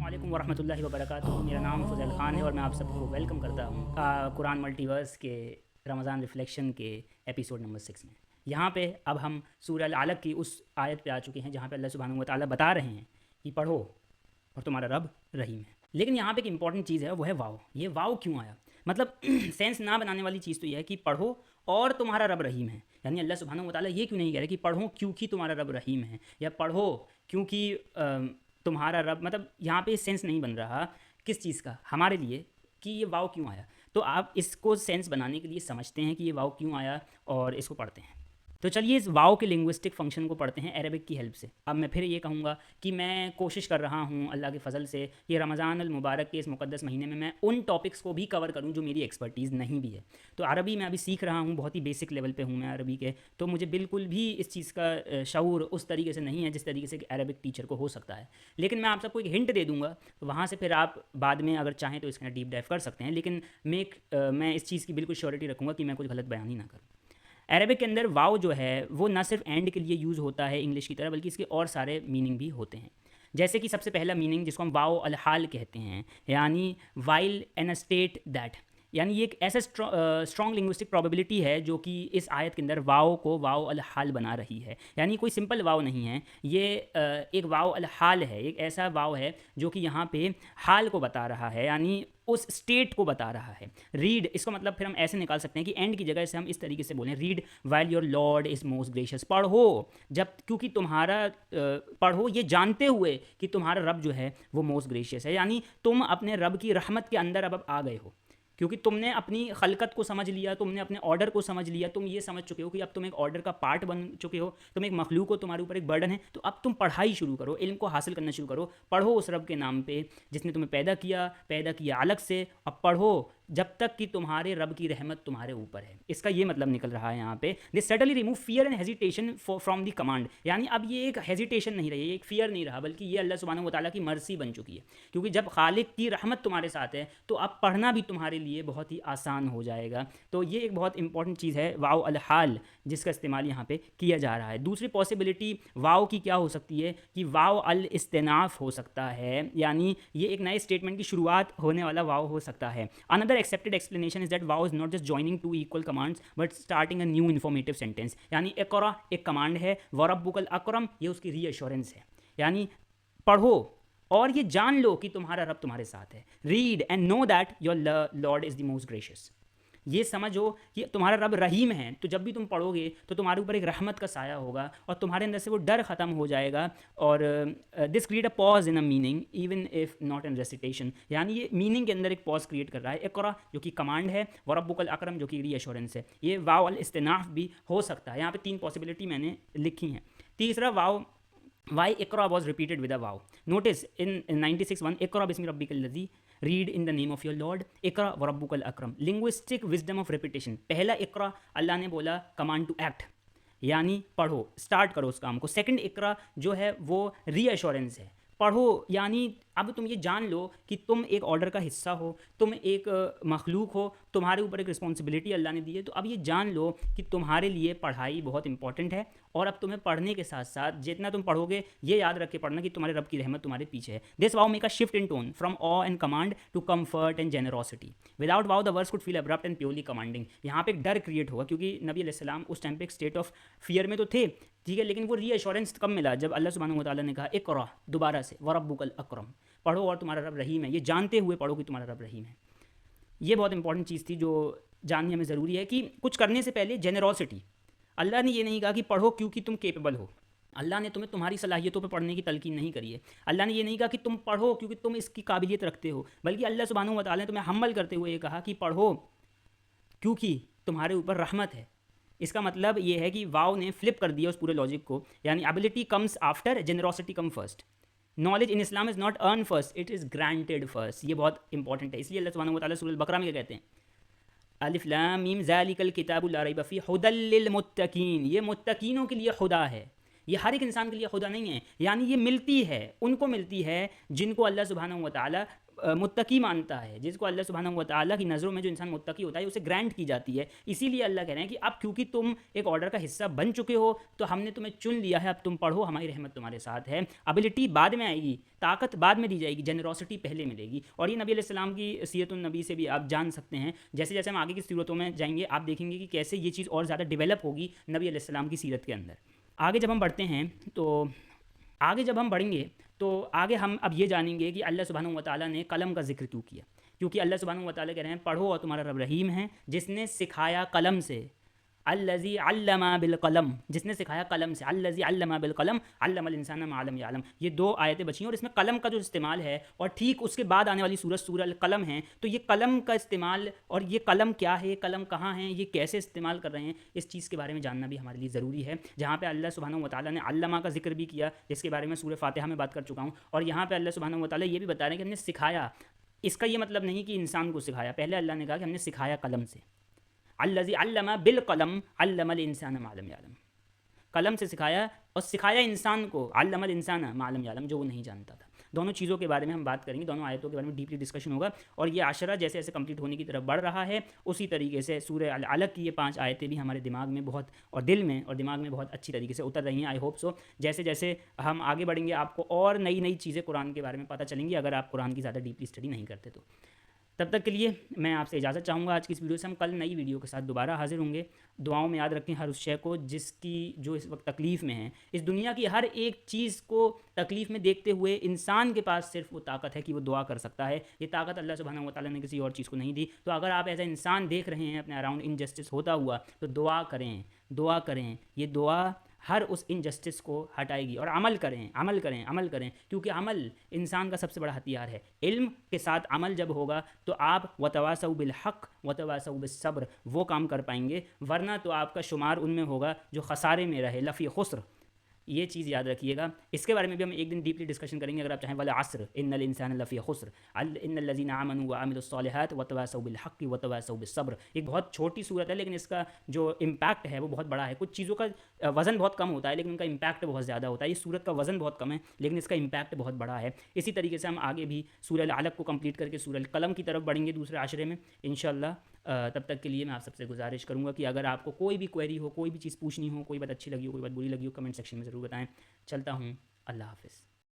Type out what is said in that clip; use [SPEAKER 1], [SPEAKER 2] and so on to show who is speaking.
[SPEAKER 1] अस्सलामुअलैकुम वरहमतुल्लाहि वबरकातुहू। मेरा नाम फ़ज़ल ख़ान है और मैं आप सबको वेलकम करता हूँ कुरान मल्टीवर्स के रमज़ान रिफ्लेक्शन के एपिसोड नंबर 6 में। यहाँ पे अब हम सूरह अल-अलक़ की उस आयत पे आ चुके हैं जहाँ पे अल्लाह सुब्हानहू व तआला बता रहे हैं कि पढ़ो और तुम्हारा रब रहीम है। लेकिन यहाँ पे एक इंपॉर्टेंट चीज़ है, वो है वाव। ये वाव क्यों आया? मतलब सेंस ना बनाने वाली चीज़ तो यह है कि पढ़ो और तुम्हारा रब रहीम है। यानी अल्लाह सुब्हानहू व तआला ये क्यों नहीं कह रहे कि पढ़ो क्योंकि तुम्हारा रब रहीम है, या पढ़ो क्योंकि तुम्हारा रब, मतलब यहाँ पे सेंस नहीं बन रहा किस चीज़ का हमारे लिए कि ये वाव क्यों आया। तो आप इसको सेंस बनाने के लिए समझते हैं कि ये वाव क्यों आया और इसको पढ़ते हैं। तो चलिए इस वाव के लिंग्विस्टिक फंक्शन को पढ़ते हैं अरेबिक की हेल्प से। अब मैं फिर ये कहूँगा कि मैं कोशिश कर रहा हूँ अल्लाह के फ़ज़ल से ये रमज़ान अल मुबारक के इस मुक़द्दस महीने में मैं उन टॉपिक्स को भी कवर करूँ जो मेरी एक्सपर्टीज़ नहीं भी है। तो अरबी मैं अभी सीख रहा हूँ, बहुत ही बेसिक लेवल पे हूँ मैं अरबी के, तो मुझे बिल्कुल भी इस चीज़ का शऊर उस तरीके से नहीं है जिस तरीके से अरबिक टीचर को हो सकता है। लेकिन मैं आप सबको एक हिंट दे दूँगा, वहाँ से फिर आप बाद में अगर चाहें तो इसका डीप डाइव कर सकते हैं। लेकिन मैं इस चीज़ की बिल्कुल श्योरिटी रखूँगा कि मैं कुछ गलत बयान ही ना करूँ। अरबिक के अंदर वाव जो है वो ना सिर्फ एंड के लिए यूज़ होता है इंग्लिश की तरह, बल्कि इसके और सारे मीनिंग भी होते हैं। जैसे कि सबसे पहला मीनिंग जिसको हम वाव अल हाल कहते हैं, यानी while in a state that, यानी ये एक ऐसा स्ट्रॉन्ग लिंग्विस्टिक प्रोबेबिलिटी है जो कि इस आयत के अंदर वाव को वाव अल हाल बना रही है। यानी कोई सिंपल वाव नहीं है ये, एक वाव अल हाल है, एक ऐसा वाव है जो कि यहाँ पे हाल को बता रहा है, यानी उस स्टेट को बता रहा है। रीड, इसको मतलब फिर हम ऐसे निकाल सकते हैं कि एंड की जगह से हम इस तरीके से बोलें, read while your Lord is most gracious, पढ़ो जब, क्योंकि तुम्हारा पढ़ो ये जानते हुए कि तुम्हारा रब जो है वो मोस्ट ग्रेशियस है। यानी तुम अपने रब की रहमत के अंदर अब आ गए हो, क्योंकि तुमने अपनी खलकत को समझ लिया, तुमने अपने ऑर्डर को समझ लिया, तुम ये समझ चुके हो कि अब तुम एक ऑर्डर का पार्ट बन चुके हो, तुम एक मखलूक हो, तुम्हारे ऊपर एक बर्डन है। तो अब तुम पढ़ाई शुरू करो, इल्म को हासिल करना शुरू करो, पढ़ो उस रब के नाम पे जिसने तुम्हें पैदा किया अलग से। अब पढ़ो जब तक कि तुम्हारे रब की रहमत तुम्हारे ऊपर है। इसका ये मतलब निकल रहा है यहाँ पे, they suddenly remove fear and hesitation from the command. यानी अब ये एक हेजिटेशन नहीं रही, ये एक फियर नहीं रहा, बल्कि ये अल्लाह सुब्हानहू व तआला की मर्सी बन चुकी है। क्योंकि जब खालिक की रहमत तुम्हारे साथ है तो अब पढ़ना भी तुम्हारे लिए बहुत ही आसान हो जाएगा। तो ये एक बहुत इंपॉर्टेंट चीज़ है वाव अल हाल, जिसका इस्तेमाल यहाँ पे किया जा रहा है। दूसरी पॉसिबिलिटी वाव की क्या हो सकती है कि वाव अल इस्तिनाफ हो सकता है, यानी ये एक नए स्टेटमेंट की शुरुआत होने वाला वाव हो सकता है। Another accepted explanation is that wow is not just joining two equal commands but starting a new informative sentence। यानी इक़रा एक कमांड है, वरब्बुकल अकरम ये उसकी रीअश्योरेंस है। यानी पढ़ो और ये जान लो कि तुम्हारा रब तुम्हारे साथ है। Read and know that your Lord is the most gracious, ये समझो कि तुम्हारा रब रहीम है। तो जब भी तुम पढ़ोगे तो तुम्हारे ऊपर एक रहमत का साया होगा और तुम्हारे अंदर से वो डर ख़त्म हो जाएगा। और this create a pause in a meaning even if not in recitation, यानी ये मीनिंग के अंदर एक पॉज क्रिएट कर रहा है। इक़रा जो कि कमांड है, वरब्बुकल अकरम जो कि रीअश्योरेंस है। ये वाव अल इस्तिनाफ भी हो सकता है। यहाँ पे 3 पॉसिबिलिटी मैंने लिखी हैं। तीसरा वाव, वाई इक़रा वॉज रिपीटेड विद अ वाव। नोटिस इन 96:1 इक़रा बिस्मि रब्बिकल लज़ी, read in the name of your lord, इक़रा व रब्बुकल अकरम। लिंग्विस्टिक विजडम ऑफ रिपीटेशन, पहला इक़रा अल्लाह ने बोला कमांड टू एक्ट, यानी पढ़ो, स्टार्ट करो उस काम को। सेकंड इक़रा जो है वो रीअश्योरेंस है, पढ़ो यानी अब तुम ये जान लो कि तुम एक ऑर्डर का हिस्सा हो, तुम एक मखलूक हो, तुम्हारे ऊपर एक रिस्पॉन्सिबिलिटी अल्लाह ने दी है। तो अब ये जान लो कि तुम्हारे लिए पढ़ाई बहुत इंपॉर्टेंट है, और अब तुम्हें पढ़ने के साथ साथ जितना तुम पढ़ोगे ये याद रख के पढ़ना कि तुम्हारे रब की रहमत तुम्हारे पीछे है। दिस वाव make a shift in tone from awe and command to comfort and generosity. Without वाव the words could feel abrupt and purely commanding. यहाँ पे एक डर क्रिएट होगा, क्योंकि नबी अलैहिस्सलाम उस टाइम पे एक स्टेट ऑफ फियर में तो थे, ठीक है, लेकिन वो रीअश्योरेंस कब मिला जब अल्लाह सुब्हानहू व तआला ने कहा इक़रा दोबारा से, वरब्बुकल अकरम, पढ़ो और तुम्हारा रब रहीम है। ये जानते हुए पढ़ो कि तुम्हारा रब रहीम है। ये बहुत इंपॉर्टेंट चीज़ थी जो जाननी हमें ज़रूरी है कि कुछ करने से पहले जेनरोसिटी। अल्लाह ने ये नहीं कहा कि पढ़ो क्योंकि तुम केपेबल हो, अल्लाह ने तुम्हें तुम्हारी सलाहियतों पे पढ़ने की तलकीन नहीं करी है। अल्लाह ने ये नहीं कहा कि तुम पढ़ो क्योंकि तुम इसकी काबिलियत रखते हो, बल्कि अल्लाह सुब्हानहू व तआला ने तुम्हें हम्बल करते हुए ये कहा कि पढ़ो क्योंकि तुम्हारे ऊपर रहमत है। इसका मतलब ये है कि वाव ने फ्लिप कर दिया उस पूरे लॉजिक को, यानी ability comes after, generosity come first. Knowledge in Islam is not earn first, it is granted first. ये बहुत इंपॉर्टेंट है, इसलिए अल्लाह सुब्हानहू व तआला सूरह अल-बकरा में क्या कहते हैं, अलिफ लाम मीम ज़ालिकल किताबु ला रैब फ़ीह हुदल लिल मुत्तकीन। ये मुत्तकीनों के लिए खुदा है, ये हर एक इंसान के लिए खुदा नहीं है। यानी ये मिलती है, उनको मिलती है जिनको अल्लाह सुब्हानहू व तआला मुत्तकी मानता है, जिसको अल्लाह सुब्हानहू व तआला की नज़रों में जो इंसान मुत्तकी होता है उसे ग्रांट की जाती है। इसीलिए अल्लाह कह रहे हैं कि अब क्योंकि तुम एक ऑर्डर का हिस्सा बन चुके हो तो हमने तुम्हें चुन लिया है, अब तुम पढ़ो, हमारी रहमत तुम्हारे साथ है। एबिलिटी बाद में आएगी, ताकत बाद में दी जाएगी, जेनरोसिटी पहले मिलेगी। और ये नबी अलैहिस्सलाम की सीरतुन नबी से भी आप जान सकते हैं। जैसे जैसे हम आगे की सूरतों में जाएंगे आप देखेंगे कि कैसे ये चीज़ और ज़्यादा डेवलप होगी नबी अलैहिस्सलाम की सीरत के अंदर। आगे जब हम बढ़ते हैं तो आगे जब हम बढ़ेंगे तो आगे हम अब ये जानेंगे कि अल्लाह सुब्हानहू व तआला ने कलम का जिक्र क्यों किया। क्योंकि अल्लाह सुब्हानहू व तआला कह रहे हैं पढ़ो और तुम्हारा रब रहीम है जिसने सिखाया कलम से। अल्लज़ी अल्लमा बिल कलम, जिसने सिखाया कलम से। अल्लज़ी अल्लमा बिल कलम अल्लमल इंसान मा लम यअलम। ये दो आयतें बची हैं और इसमें कलम का जो इस्तेमाल है और ठीक उसके बाद आने वाली सूरत सूरह कलम है, तो ये कलम का इस्तेमाल और ये कलम क्या है, कलम कहाँ है, ये कैसे इस्तेमाल कर रहे हैं, इस चीज़ के बारे में जानना भी हमारे लिए ज़रूरी है। जहाँ पे अल्लाह सुब्हानहू व तआला ने अल्लमा का जिक्र भी किया, जिसके बारे में सूरह फातिहा में बात कर चुका हूँ। और यहाँ पे अल्लाह सुब्हानहू व तआला ये भी बता रहे हैं कि हमने सिखाया। इसका ये मतलब नहीं कि इंसान को सिखाया, पहले अल्लाह ने कहा कि हमने सिखाया कलम से। अल्लज़ी अल्लमा बिल कलम अल्लमल इंसान मा लम यअलम, कलम से सिखाया और सिखाया इंसान को, अल्लमल इंसान मा लम यअलम, जो वो नहीं जानता था। दोनों चीज़ों के बारे में हम बात करेंगे, दोनों आयतों के बारे में डीपली डिस्कशन होगा। और ये आशरा जैसे जैसे कंप्लीट होने की तरफ बढ़ रहा है उसी तरीके से सूरह अल अलक की ये 5 आयतें भी हमारे दिमाग में बहुत और दिल में और दिमाग में बहुत अच्छी तरीके से उतर रही हैं। I hope so. जैसे जैसे हम आगे बढ़ेंगे आपको और नई नई चीज़ें कुरान के बारे में पता चलेंगी, अगर आप कुरान की ज़्यादा डीपली स्टडी नहीं करते तो। तब तक के लिए मैं आपसे इजाज़त चाहूँगा आज की इस वीडियो से। हम कल नई वीडियो के साथ दोबारा हाजिर होंगे। दुआओं में याद रखें हर उस शय को जिसकी जो इस वक्त तकलीफ़ में है। इस दुनिया की हर एक चीज़ को तकलीफ़ में देखते हुए इंसान के पास सिर्फ वो ताकत है कि वो दुआ कर सकता है। ये ताकत अल्लाह सुब्हानहू व तआला ने किसी और चीज़ को नहीं दी। तो अगर आप एज ए इंसान देख रहे हैं अपने अराउंड इनजस्टिस होता हुआ तो दुआ करें, दुआ करें। ये दुआ हर उस इनजस्टिस को हटाएगी। और अमल करें, अमल करें, अमल करें, क्योंकि अमल इंसान का सबसे बड़ा हथियार है। इल्म के साथ अमल जब होगा तो आप वतवासौ बिल हक़ वतवासौ बिस सब्र वो काम कर पाएंगे, वरना तो आपका शुमार उनमें होगा जो खसारे में रहे, लफ़ी खुस्र। ये चीज़ याद रखिएगा। इसके बारे में भी हम एक दिन डीपली डिस्कशन करेंगे अगर आप चाहें। वल अस्र इन्नल इंसान लफ़ी खुस्र इन्नल लज़ीना आमनू व अमिलुस सालिहात व तवासौ बिल हक़्क़ि व तवासौ बिस सब्र। एक बहुत छोटी सूरत है लेकिन इसका जो इम्पैक्ट है वो बहुत बड़ा है। कुछ चीज़ों का वज़न बहुत कम होता है लेकिन उनका इम्पैक्ट बहुत ज़्यादा होता है। इस सूरत का वज़न बहुत कम है लेकिन इसका इम्पैक्ट बहुत बड़ा है। इसी तरीके से हम आगे भी सूरह अल अलक को कंप्लीट करके सूरह अल कलम की तरफ बढ़ेंगे दूसरे आशरे में इंशाअल्लाह। तब तक के लिए मैं आप सबसे गुजारिश करूँगा कि अगर आपको कोई भी क्वेरी हो, कोई भी चीज़ पूछनी हो, कोई बात अच्छी लगी हो, कोई बात बुरी लगी हो, कमेंट सेक्शन में ज़रूर बताएं। चलता हूँ, अल्लाह हाफ़िज़।